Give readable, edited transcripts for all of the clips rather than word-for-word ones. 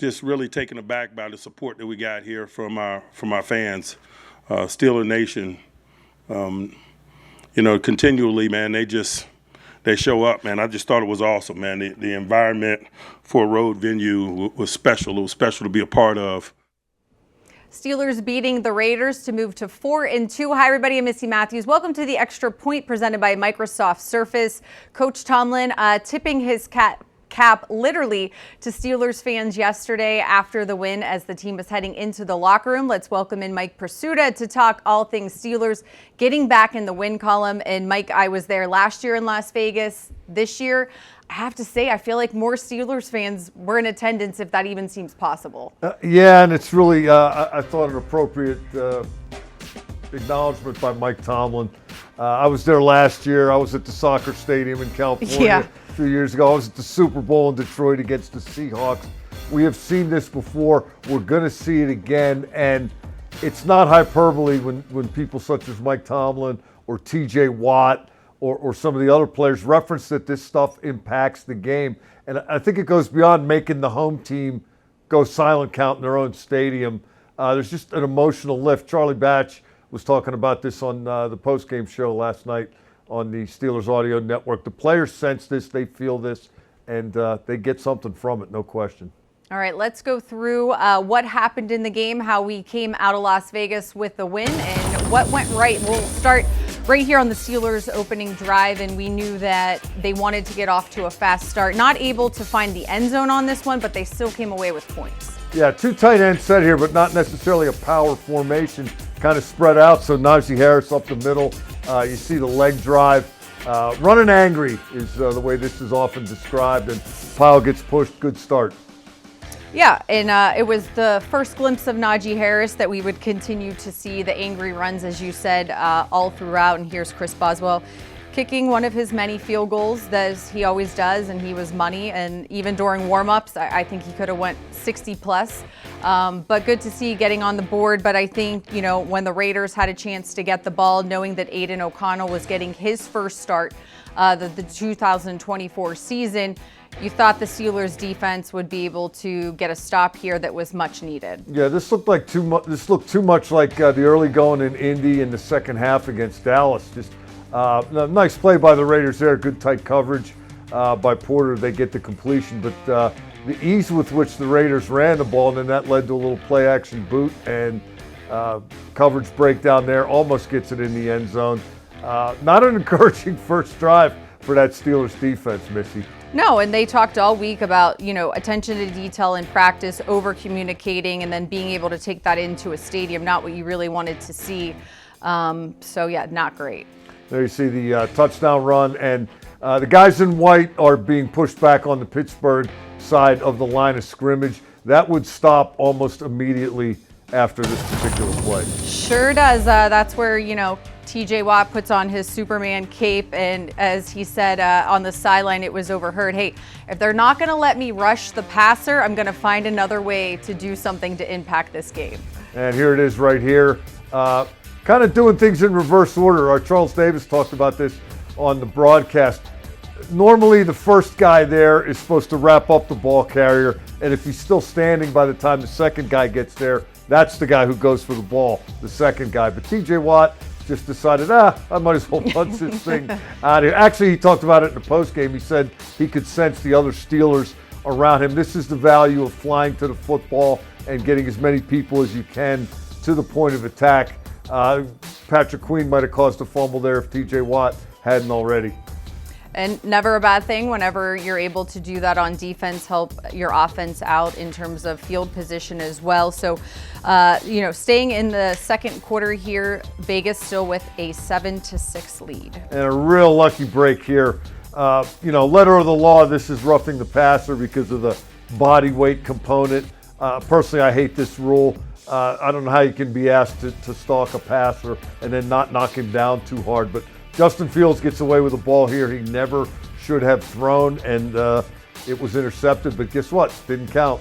just really taken aback by the support that we got here from our fans, Steeler Nation. Continually, man, they show up, man. I just thought it was awesome, man. The environment for a road venue was special. It was special to be a part of. Steelers beating the Raiders to move to 4-2. Hi, everybody. I'm Missi Matthews. Welcome to the Extra Point presented by Microsoft Surface. Coach Tomlin tipping his cap literally to Steelers fans yesterday after the win as the team was heading into the locker room. Let's welcome in Mike Prisuta to talk all things Steelers getting back in the win column. And Mike, I was there last year in Las Vegas. This year, I have to say, I feel like more Steelers fans were in attendance, if that even seems possible. Yeah, and it's really, I thought, an appropriate acknowledgement by Mike Tomlin. I was there last year. I was at the soccer stadium in California a few years ago. I was at the Super Bowl in Detroit against the Seahawks. We have seen this before. We're going to see it again. And it's not hyperbole when people such as Mike Tomlin or TJ Watt or some of the other players reference that this stuff impacts the game. And I think it goes beyond making the home team go silent count in their own stadium. There's just an emotional lift. Charlie Batch was talking about this on the postgame show last night on the Steelers Audio Network. The players sense this, they feel this, and they get something from it, no question. All right, let's go through what happened in the game, how we came out of Las Vegas with the win, and what went right. We'll start right here on the Steelers' opening drive, and we knew that they wanted to get off to a fast start. Not able to find the end zone on this one, but they still came away with points. Yeah, two tight ends set here, but not necessarily a power formation. Kind of spread out, so Naji Harris up the middle. You see the leg drive. Running angry is the way this is often described, and Powell gets pushed. Good start. Yeah, and it was the first glimpse of Naji Harris that we would continue to see the angry runs, as you said, all throughout. And here's Chris Boswell kicking one of his many field goals, as he always does, and he was money. And even during warm-ups, I think he could have went 60 plus. But good to see getting on the board. But I think, when the Raiders had a chance to get the ball, knowing that Aiden O'Connell was getting his first start the 2024 season, you thought the Steelers defense would be able to get a stop here that was much needed. Yeah, this looked like too much like the early going in Indy in the second half against Dallas. Just a nice play by the Raiders there. Good tight coverage by Porter. They get the completion, but the ease with which the Raiders ran the ball, and then that led to a little play action boot and coverage breakdown there. Almost gets it in the end zone. Not an encouraging first drive for that Steelers defense, Missi. No, and they talked all week about, attention to detail in practice, over communicating, and then being able to take that into a stadium, not what you really wanted to see. So yeah, not great. There you see the touchdown run, and the guys in white are being pushed back on the Pittsburgh side of the line of scrimmage. That would stop almost immediately after this particular play. Sure does. That's where, TJ Watt puts on his Superman cape, and as he said on the sideline, it was overheard, hey, if they're not going to let me rush the passer, I'm going to find another way to do something to impact this game. And here it is right here. Kind of doing things in reverse order. Our Charles Davis talked about this on the broadcast. Normally, the first guy there is supposed to wrap up the ball carrier, and if he's still standing by the time the second guy gets there, that's the guy who goes for the ball, the second guy. But TJ Watt just decided, I might as well punch this thing out of here. Actually, he talked about it in the postgame. He said he could sense the other Steelers around him. This is the value of flying to the football and getting as many people as you can to the point of attack. Patrick Queen might have caused a fumble there if TJ Watt hadn't already. And never a bad thing whenever you're able to do that on defense, help your offense out in terms of field position as well. So, staying in the second quarter here, Vegas still with a 7-6 lead. And a real lucky break here. Letter of the law, this is roughing the passer because of the body weight component. Personally, I hate this rule. I don't know how you can be asked to stalk a passer and then not knock him down too hard, but Justin Fields gets away with the ball here. He never should have thrown, and it was intercepted, but guess what? Didn't count.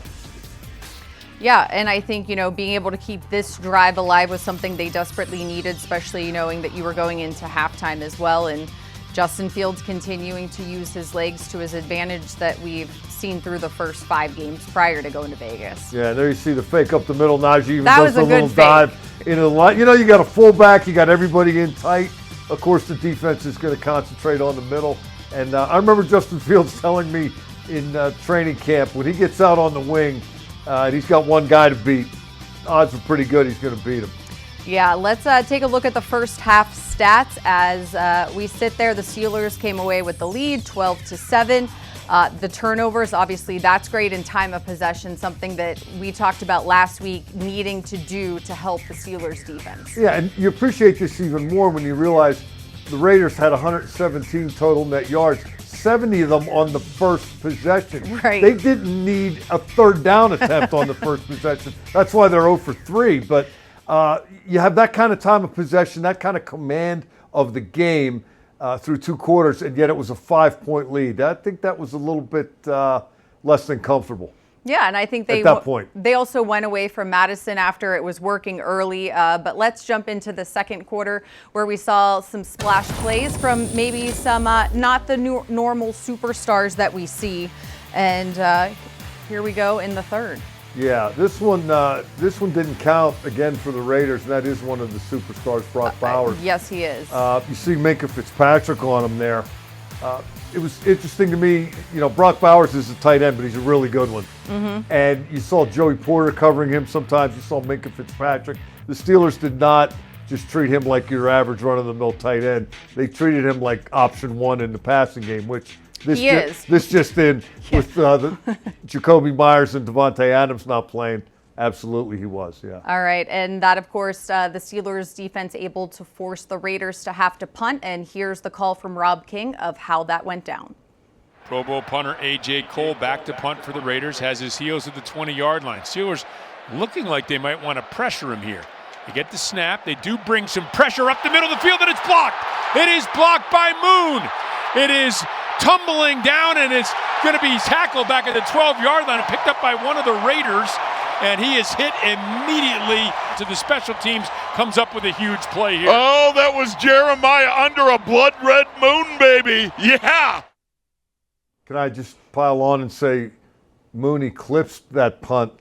Yeah, and I think, being able to keep this drive alive was something they desperately needed, especially knowing that you were going into halftime as well. And Justin Fields continuing to use his legs to his advantage that we've seen through the first 5 games prior to going to Vegas. Yeah, there you see the fake up the middle. Naji even That does was a a little good fake. dive into the line. You know, you got a fullback, you got everybody in tight. Of course, the defense is going to concentrate on the middle. And I remember Justin Fields telling me in training camp, when he gets out on the wing, and he's got one guy to beat, odds are pretty good he's going to beat him. Yeah, let's take a look at the first half stats as we sit there. The Steelers came away with the lead, 12-7. The turnovers, obviously, that's great in time of possession, something that we talked about last week needing to do to help the Steelers defense. Yeah, and you appreciate this even more when you realize the Raiders had 117 total net yards, 70 of them on the first possession. Right. They didn't need a third down attempt on the first possession. That's why they're 0 for 3. But you have that kind of time of possession, that kind of command of the game through 2 quarters, and yet it was a 5-point lead. I think that was a little bit less than comfortable. Yeah, and I think at that point, they also went away from Madison after it was working early. But let's jump into the second quarter where we saw some splash plays from maybe some not the normal superstars that we see. And here we go in the third. Yeah, this one didn't count again for the Raiders, and that is one of the superstars, Brock Bowers. Yes, he is. You see Minka Fitzpatrick on him there. It was interesting to me, you know, Brock Bowers is a tight end, but he's a really good one. Mm-hmm. And you saw Joey Porter covering him sometimes. You saw Minka Fitzpatrick. The Steelers did not just treat him like your average run-of-the-mill tight end. They treated him like option 1 in the passing game, which this just in with the Jacoby Myers and Devontae Adams not playing. Absolutely, he was, yeah. All right, and that, of course, the Steelers defense able to force the Raiders to have to punt, and here's the call from Rob King of how that went down. Pro Bowl punter A.J. Cole back to punt for the Raiders, has his heels at the 20-yard line. Steelers looking like they might want to pressure him here. They get the snap, they do bring some pressure up the middle of the field, and it's blocked. It is blocked by Moon. It is tumbling down, and it's going to be tackled back at the 12-yard line and picked up by one of the Raiders. And he is hit immediately to the special teams, comes up with a huge play here. Oh, that was Jeremiah under a blood red moon, baby. Yeah. Can I just pile on and say Moon eclipsed that punt,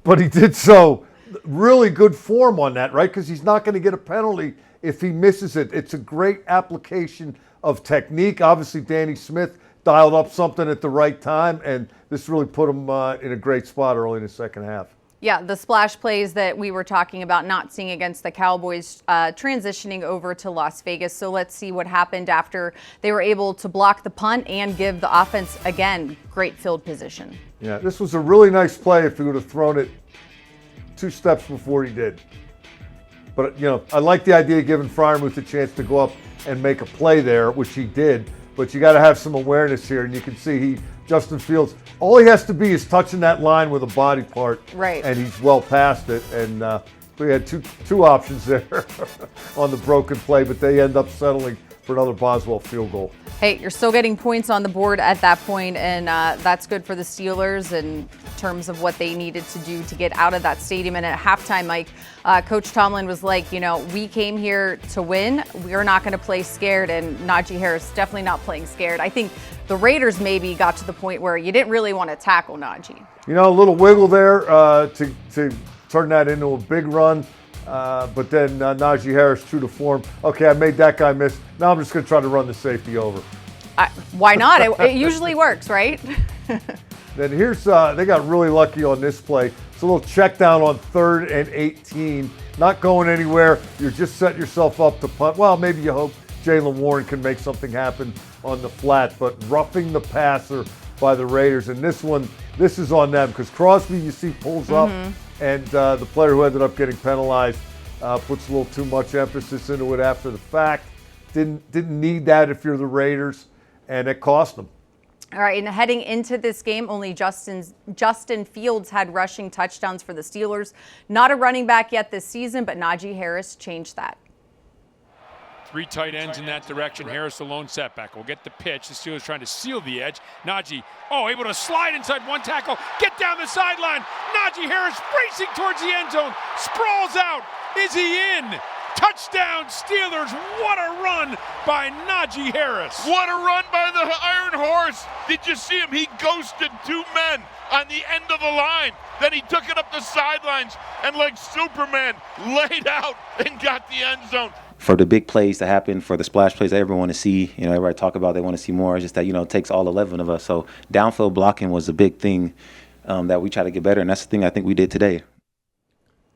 but he did so really good form on that, right? Because he's not going to get a penalty if he misses it. It's a great application of technique. Obviously, Danny Smith dialed up something at the right time, and this really put him in a great spot early in the second half. Yeah, the splash plays that we were talking about not seeing against the Cowboys transitioning over to Las Vegas. So let's see what happened after they were able to block the punt and give the offense, again, great field position. Yeah, this was a really nice play if he would have thrown it 2 steps before he did. But, you know, I like the idea of giving Freiermuth a chance to go up and make a play there, which he did. But you got to have some awareness here, and you can see Justin Fields, all he has to be is touching that line with a body part, right? And he's well past it. And we had two options there on the broken play, but they end up settling for another Boswell field goal. Hey, you're still getting points on the board at that point, and that's good for the Steelers in terms of what they needed to do to get out of that stadium. And at halftime, Mike, Coach Tomlin was like, you know, we came here to win. We're not going to play scared, and Naji Harris definitely not playing scared. I think the Raiders maybe got to the point where you didn't really want to tackle Naji. You know, a little wiggle there to turn that into a big run. But then Naji Harris, true to form. Okay, I made that guy miss. Now I'm just going to try to run the safety over. Why not? It usually works, right? Then here's, they got really lucky on this play. It's a little check down on 3rd and 18. Not going anywhere. You're just setting yourself up to punt. Well, maybe you hope Jaylen Warren can make something happen on the flat, but roughing the passer by the Raiders. And this one, this is on them because Crosby, you see, pulls up. And the player who ended up getting penalized puts a little too much emphasis into it after the fact. Didn't need that if you're the Raiders, and it cost them. All right, and heading into this game, only Justin Fields had rushing touchdowns for the Steelers. Not a running back yet this season, but Naji Harris changed that. 3 tight ends in that direction. Harris alone setback. Will get the pitch. The Steelers trying to seal the edge. Naji, able to slide inside one tackle. Get down the sideline. Naji Harris racing towards the end zone. Sprawls out. Is he in? Touchdown Steelers. What a run by Naji Harris. What a run by the Iron Horse. Did you see him? He ghosted 2 men on the end of the line. Then he took it up the sidelines and like Superman laid out and got the end zone. For the big plays to happen, for the splash plays that everyone want to see, everybody talk about they want to see more. It's just that, it takes all 11 of us. So downfield blocking was a big thing that we try to get better, and that's the thing I think we did today.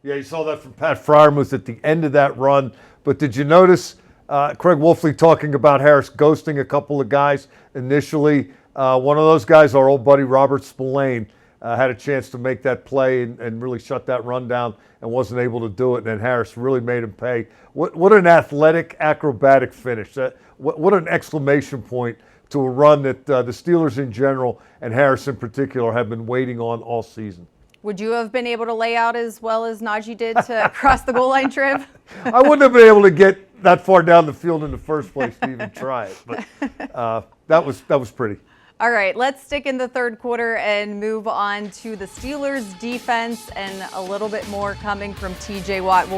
Yeah, you saw that from Pat Freiermuth at the end of that run. But did you notice Craig Wolfley talking about Harris ghosting a couple of guys initially? One of those guys, our old buddy Robert Spillane, had a chance to make that play and really shut that run down and wasn't able to do it. And then Harris really made him pay. What an athletic, acrobatic finish. What an exclamation point to a run that the Steelers in general and Harris in particular have been waiting on all season. Would you have been able to lay out as well as Naji did to cross the goal line, Triv? I wouldn't have been able to get that far down the field in the first place to even try it. But that was pretty. All right, let's stick in the third quarter and move on to the Steelers defense and a little bit more coming from TJ Watt.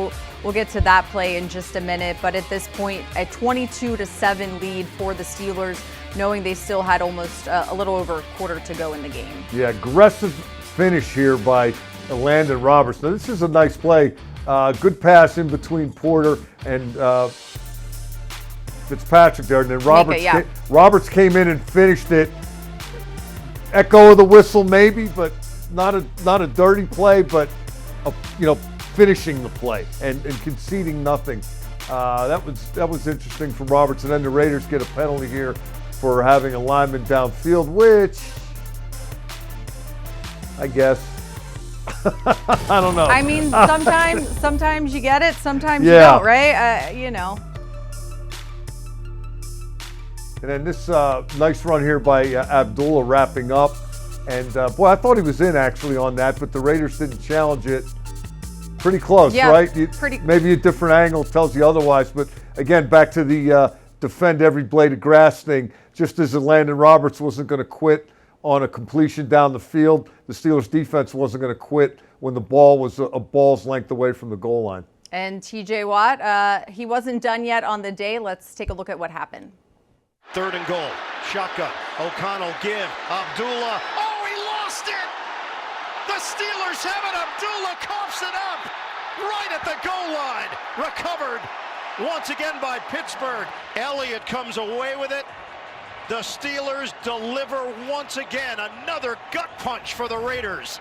We'll get to that play in just a minute, but at this point, a 22-7 lead for the Steelers, knowing they still had almost a little over a quarter to go in the game. Yeah, aggressive finish here by Landon Roberts. Now, this is a nice play. Good pass in between Porter and Fitzpatrick there, and then Roberts came in and finished it. Echo of the whistle, maybe, but not a dirty play, but finishing the play and conceding nothing. That was interesting for Roberts, and then the Raiders get a penalty here for having a lineman downfield, which I guess I don't know. I mean, sometimes you get it, sometimes you don't, right? And then this nice run here by Abdullah wrapping up. And, boy, I thought he was in actually on that, but the Raiders didn't challenge it. Pretty close, right? Maybe a different angle tells you otherwise. But, again, back to the defend every blade of grass thing. Just as Landon Roberts wasn't going to quit on a completion down the field, the Steelers defense wasn't going to quit when the ball was a ball's length away from the goal line. And TJ Watt, he wasn't done yet on the day. Let's take a look at what happened. 3rd and goal. Shotgun. O'Connell give. Abdullah. Oh, he lost it! The Steelers have it. Abdullah coughs it up right at the goal line. Recovered once again by Pittsburgh. Elliott comes away with it. The Steelers deliver once again. Another gut punch for the Raiders.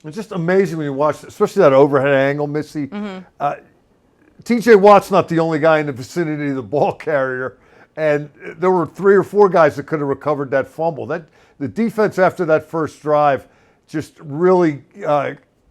It's just amazing when you watch, especially that overhead angle, Missi. TJ Watt's not the only guy in the vicinity of the ball carrier. And there were 3 or 4 guys that could have recovered that fumble. The defense after that first drive just really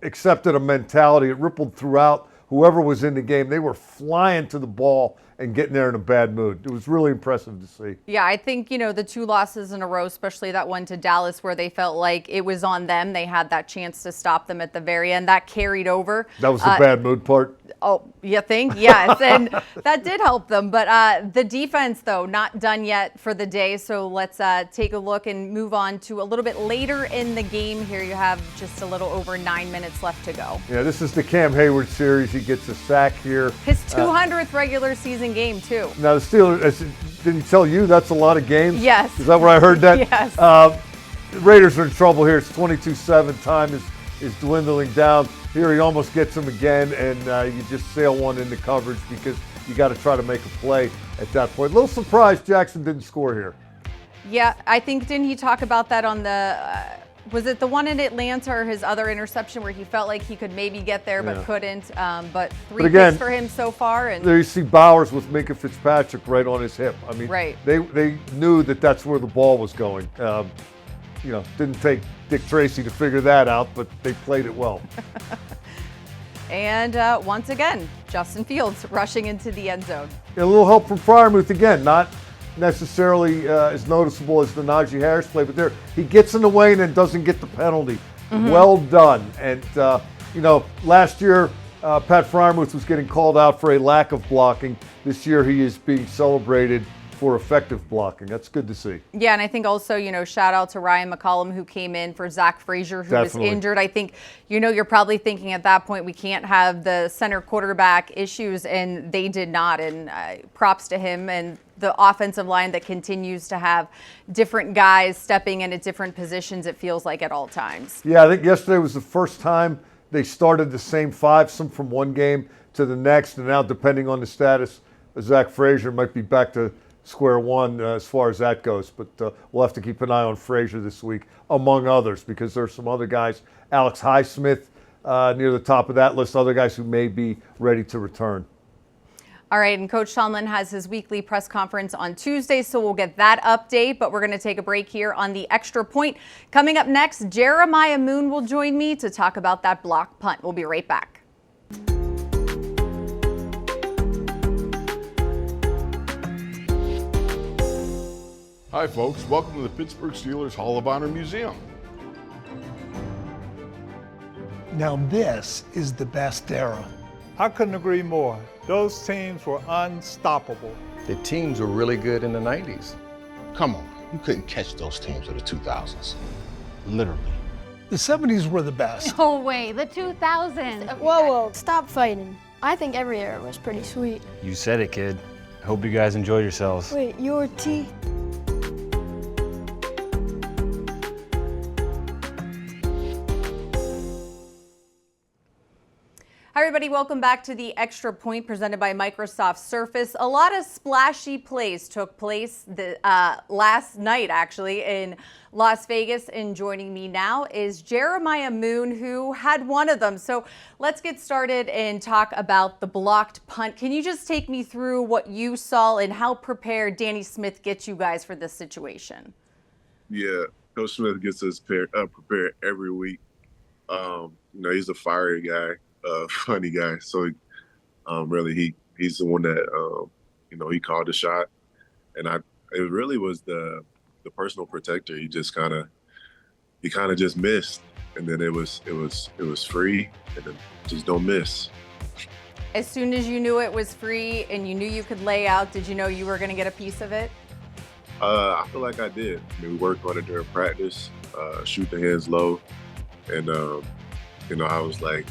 accepted a mentality. It rippled throughout whoever was in the game. They were flying to the ball and getting there in a bad mood. It was really impressive to see. Yeah, I think, the 2 losses in a row, especially that one to Dallas where they felt like it was on them. They had that chance to stop them at the very end. That carried over. That was the bad mood part? Oh, you think? Yes, and that did help them. But the defense, though, not done yet for the day. So let's take a look and move on to a little bit later in the game. Here you have just a little over 9 minutes left to go. Yeah, this is the Cam Hayward series. He gets a sack here. His 200th regular season game, too. Now, the Steelers, didn't he tell you that's a lot of games? Yes. Is that where I heard that? Yes. The Raiders are in trouble here. It's 22-7. Time is dwindling down. Here he almost gets him again, and you just sail one into coverage because you got to try to make a play at that point. A little surprised Jackson didn't score here. Yeah, I think, didn't he talk about that on the, was it the one in Atlanta or his other interception where he felt like he could maybe get there but couldn't? But 3 picks for him so far. And there you see Bowers with Minka Fitzpatrick right on his hip. I mean, they knew that that's where the ball was going. Didn't take Dick Tracy to figure that out, but they played it well. And once again, Justin Fields rushing into the end zone. A little help from Freiermuth again, not necessarily as noticeable as the Naji Harris play, but there he gets in the way and then doesn't get the penalty. Well done. And last year Pat Freiermuth was getting called out for a lack of blocking. This year he is being celebrated for effective blocking. That's good to see. Yeah, and I think also, shout out to Ryan McCollum, who came in for Zach Frazier, who was injured. I think, you're probably thinking at that point, we can't have the center quarterback issues, and they did not. And props to him and the offensive line that continues to have different guys stepping in at different positions, it feels like, at all times. Yeah, I think yesterday was the first time they started the same five, some from one game to the next, and now depending on the status, Zach Frazier might be back to square one as far as that goes. But we'll have to keep an eye on Frazier this week, among others, because there's some other guys, Alex Highsmith near the top of that list, other guys who may be ready to return. All right, and Coach Tomlin has his weekly press conference on Tuesday, so we'll get that update, but we're going to take a break here on the Extra Point. Coming up next, Jeremiah Moon will join me to talk about that block punt. We'll be right back. Hi folks, welcome to the Pittsburgh Steelers Hall of Honor Museum. Now this is the best era. I couldn't agree more. Those teams were unstoppable. The teams were really good in the 90s. Come on, you couldn't catch those teams of the 2000s. Literally. The 70s were the best. No way, the 2000s. Whoa, stop fighting. I think every era was pretty sweet. You said it, kid. Hope you guys enjoyed yourselves. Wait, your T? Hi everybody, welcome back to the Extra Point presented by Microsoft Surface. A lot of splashy plays took place last night actually in Las Vegas, and joining me now is Jeremiah Moon, who had one of them. So let's get started and talk about the blocked punt. Can you just take me through what you saw and how prepared Danny Smith gets you guys for this situation? Yeah, Coach Smith gets us prepared every week. He's a fiery guy. Funny guy. So really he's the one that he called the shot, and it really was the personal protector. He kind of just missed, and then it was free, and then just don't miss. As soon as you knew it was free and you knew you could lay out, did you know you were going to get a piece of it? I feel like I did. We worked on it during practice, shoot the hands low, and I was like,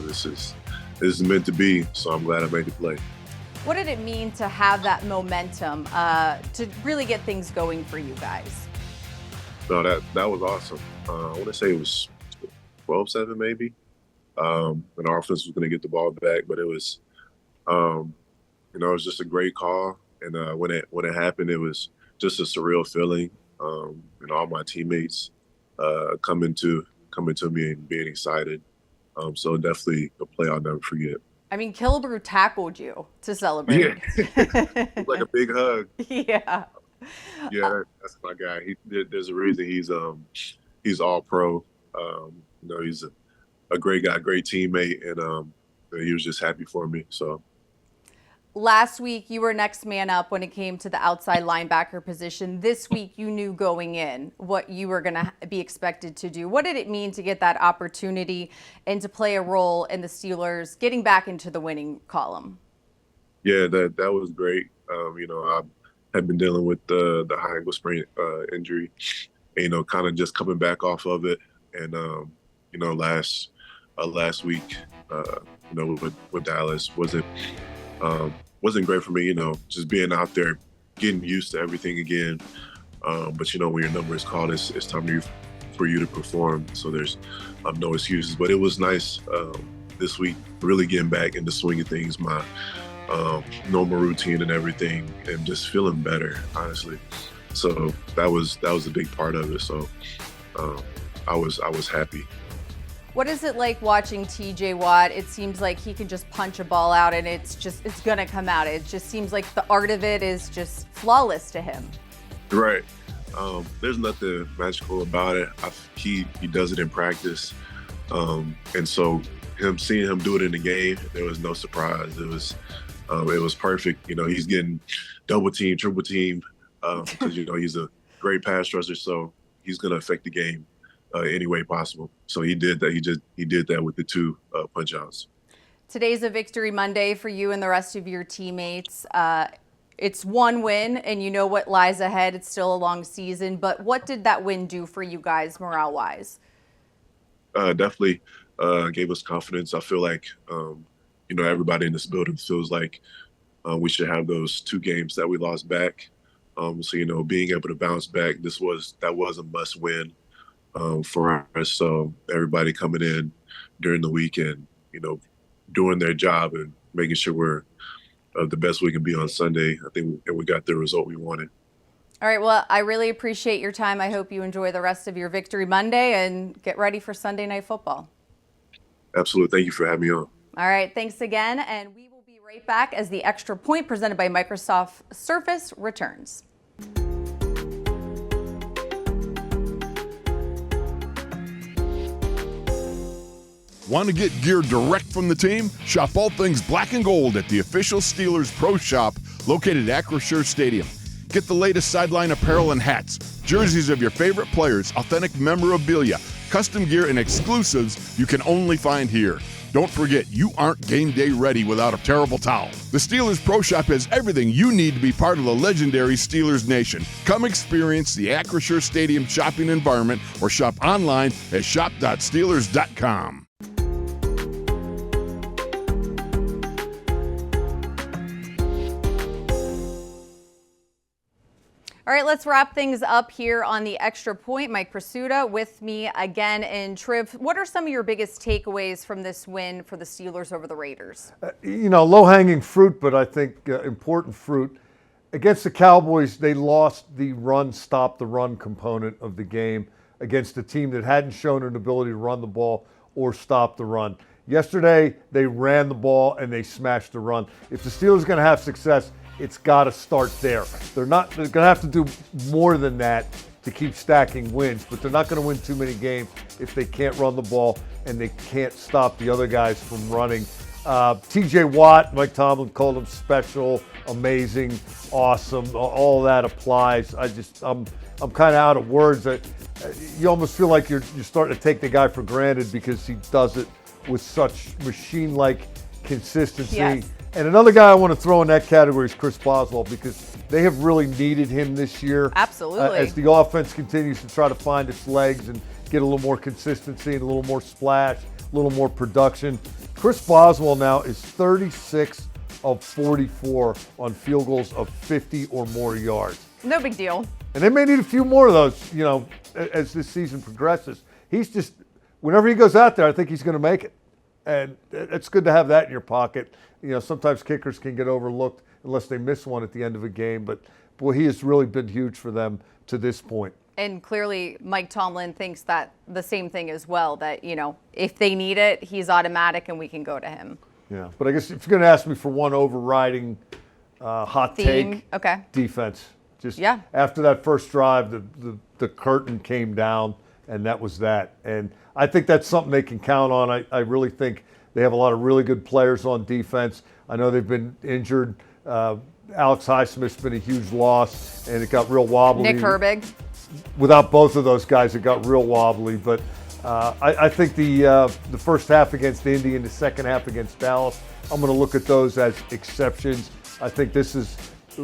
this is meant to be, so I'm glad I made the play. What did it mean to have that momentum to really get things going for you guys? No, that was awesome. I want to say it was 12-7 maybe. And our offense was going to get the ball back, but it was, it was just a great call. And when it happened, it was just a surreal feeling. All my teammates coming to me and being excited. So definitely a play I'll never forget. I mean, Killebrew tackled you to celebrate. Yeah, like a big hug. Yeah. Yeah, that's my guy. There's a reason he's all pro. He's a great guy, great teammate, and he was just happy for me. So. Last week, you were next man up when it came to the outside linebacker position. This week, you knew going in what you were going to be expected to do. What did it mean to get that opportunity and to play a role in the Steelers getting back into the winning column? Yeah, that was great. I had been dealing with the high ankle sprain injury, and, kind of just coming back off of it. And, last week, with Dallas wasn't great for me, just being out there, getting used to everything again. But when your number is called, it's time for you to perform. So there's no excuses. But it was nice this week, really getting back into swing of things, my normal routine and everything, and just feeling better, honestly. So that was a big part of it. So I was happy. What is it like watching TJ Watt? It seems like he can just punch a ball out and it's going to come out. It just seems like the art of it is just flawless to him. Right. There's nothing magical about it. He does it in practice. And so seeing him do it in the game, there was no surprise. It was perfect. He's getting double team, triple team, because, he's a great pass rusher. So he's going to affect the game any way possible. So he did that. He did that with the two punch outs. Today's a victory Monday for you and the rest of your teammates. it's one win and you know what lies ahead. It's still a long season, but what did that win do for you guys morale-wise? Definitely gave us confidence. I feel like, everybody in this building feels like we should have those 2 games that we lost back. So, being able to bounce back, that was a must win for us. So everybody coming in during the weekend, doing their job and making sure we're the best we can be on Sunday. I think we got the result we wanted. All right, well, I really appreciate your time. I hope you enjoy the rest of your Victory Monday and get ready for Sunday Night Football. Absolutely. Thank you for having me on. All right, thanks again, and we will be right back as the Extra Point presented by Microsoft Surface returns. Want to get gear direct from the team? Shop all things black and gold at the official Steelers Pro Shop located at Acrisure Stadium. Get the latest sideline apparel and hats, jerseys of your favorite players, authentic memorabilia, custom gear, and exclusives you can only find here. Don't forget, you aren't game day ready without a terrible towel. The Steelers Pro Shop has everything you need to be part of the legendary Steelers Nation. Come experience the Acrisure Stadium shopping environment or shop online at shop.steelers.com. All right, let's wrap things up here on the Extra Point. Mike Prisuta with me again in Triv. What are some of your biggest takeaways from this win for the Steelers over the Raiders? Low-hanging fruit, but I think important fruit. Against the Cowboys, they lost the stop the run component of the game against a team that hadn't shown an ability to run the ball or stop the run. Yesterday, they ran the ball and they smashed the run. If the Steelers are going to have success, it's got to start there. They're going to have to do more than that to keep stacking wins, but they're not going to win too many games if they can't run the ball and they can't stop the other guys from running. TJ Watt, Mike Tomlin called him special, amazing, awesome. All that applies. I'm kind of out of words. You almost feel like you're starting to take the guy for granted because he does it with such machine-like consistency. Yes. And another guy I want to throw in that category is Chris Boswell, because they have really needed him this year. Absolutely. As the offense continues to try to find its legs and get a little more consistency and a little more splash, a little more production. Chris Boswell now is 36 of 44 on field goals of 50 or more yards. No big deal. And they may need a few more of those, as this season progresses. Whenever he goes out there, I think he's going to make it. And it's good to have that in your pocket. Sometimes kickers can get overlooked unless they miss one at the end of a game. But, boy, he has really been huge for them to this point. And clearly Mike Tomlin thinks that the same thing as well, that, if they need it, he's automatic and we can go to him. Yeah, but I guess if you're going to ask me for one overriding hot take, okay. Defense. After that first drive, the curtain came down, and that was that. And I think that's something they can count on. I really think they have a lot of really good players on defense. I know they've been injured. Alex Highsmith's been a huge loss, and it got real wobbly. Nick Herbig. Without both of those guys, it got real wobbly. But I think the first half against Indy and the second half against Dallas, I'm going to look at those as exceptions. I think this is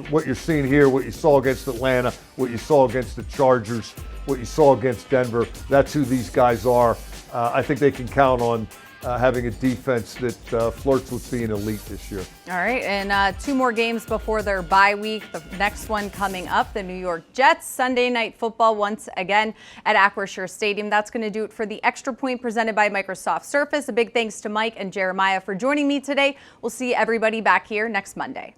what you're seeing here, what you saw against Atlanta, what you saw against the Chargers, what you saw against Denver. That's who these guys are. I think they can count on having a defense that flirts with being elite this year. All right, and 2 more games before their bye week. The next one coming up, the New York Jets, Sunday Night Football once again at Acrisure Stadium. That's going to do it for the Extra Point presented by Microsoft Surface. A big thanks to Mike and Jeremiah for joining me today. We'll see everybody back here next Monday.